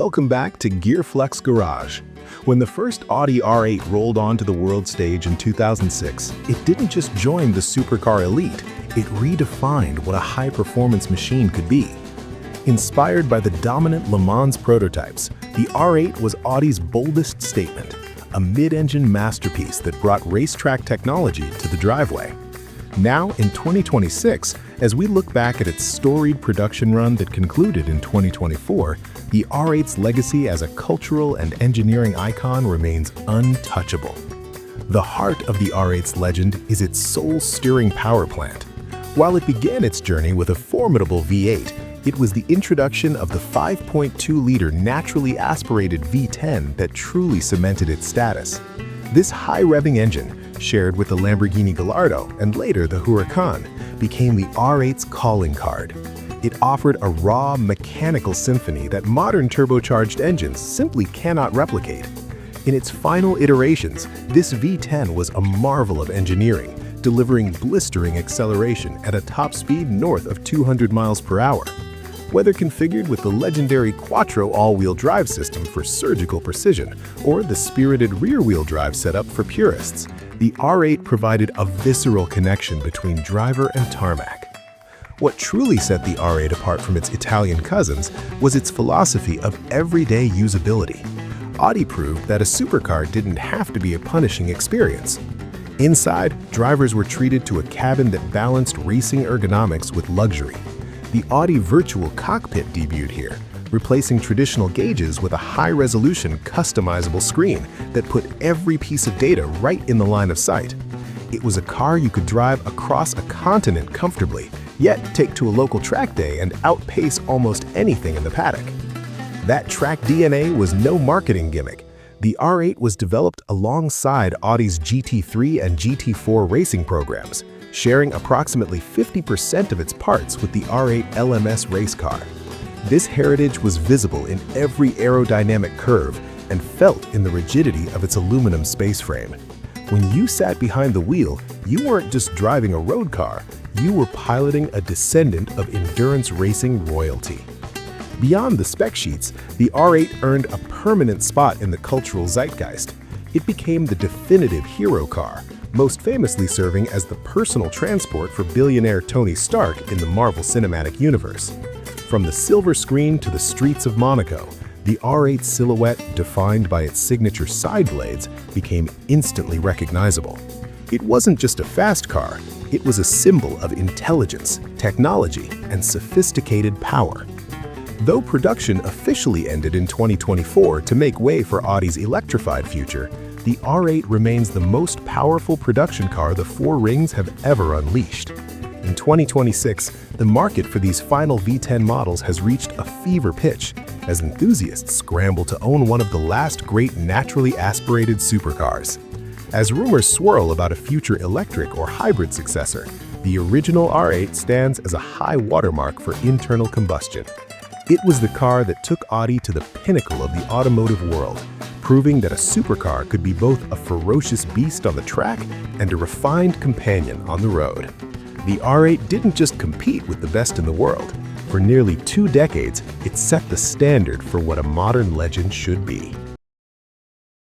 Welcome back to Gearflux Garage. When the first Audi R8 rolled onto the world stage in 2006, it didn't just join the supercar elite, it redefined what a high-performance machine could be. Inspired by the dominant Le Mans prototypes, the R8 was Audi's boldest statement, a mid-engine masterpiece that brought racetrack technology to the driveway. Now, in 2026, as we look back at its storied production run that concluded in 2024, the R8's legacy as a cultural and engineering icon remains untouchable. The heart of the R8's legend is its soul-stirring power plant. While it began its journey with a formidable V8, it was the introduction of the 5.2-liter naturally aspirated V10 that truly cemented its status. This high-revving engine, shared with the Lamborghini Gallardo and later the Huracan, became the R8's calling card. It offered a raw, mechanical symphony that modern turbocharged engines simply cannot replicate. In its final iterations, this V10 was a marvel of engineering, delivering blistering acceleration at a top speed north of 200 miles per hour. Whether configured with the legendary Quattro all-wheel drive system for surgical precision or the spirited rear-wheel drive setup for purists, the R8 provided a visceral connection between driver and tarmac. What truly set the R8 apart from its Italian cousins was its philosophy of everyday usability. Audi proved that a supercar didn't have to be a punishing experience. Inside, drivers were treated to a cabin that balanced racing ergonomics with luxury. The Audi Virtual Cockpit debuted here, replacing traditional gauges with a high-resolution, customizable screen that put every piece of data right in the line of sight. It was a car you could drive across a continent comfortably, yet take to a local track day and outpace almost anything in the paddock. That track DNA was no marketing gimmick. The R8 was developed alongside Audi's GT3 and GT4 racing programs, sharing approximately 50% of its parts with the R8 LMS race car. This heritage was visible in every aerodynamic curve and felt in the rigidity of its aluminum space frame. When you sat behind the wheel, you weren't just driving a road car, you were piloting a descendant of endurance racing royalty. Beyond the spec sheets, the R8 earned a permanent spot in the cultural zeitgeist. It became the definitive hero car, most famously serving as the personal transport for billionaire Tony Stark in the Marvel Cinematic Universe. From the silver screen to the streets of Monaco, the R8's silhouette, defined by its signature side blades, became instantly recognizable. It wasn't just a fast car, it was a symbol of intelligence, technology, and sophisticated power. Though production officially ended in 2024 to make way for Audi's electrified future, the R8 remains the most powerful production car the Four Rings have ever unleashed. In 2026, the market for these final V10 models has reached a fever pitch as enthusiasts scramble to own one of the last great naturally aspirated supercars. As rumors swirl about a future electric or hybrid successor, the original R8 stands as a high watermark for internal combustion. It was the car that took Audi to the pinnacle of the automotive world, proving that a supercar could be both a ferocious beast on the track and a refined companion on the road. The R8 didn't just compete with the best in the world. For nearly 2 decades, it set the standard for what a modern legend should be.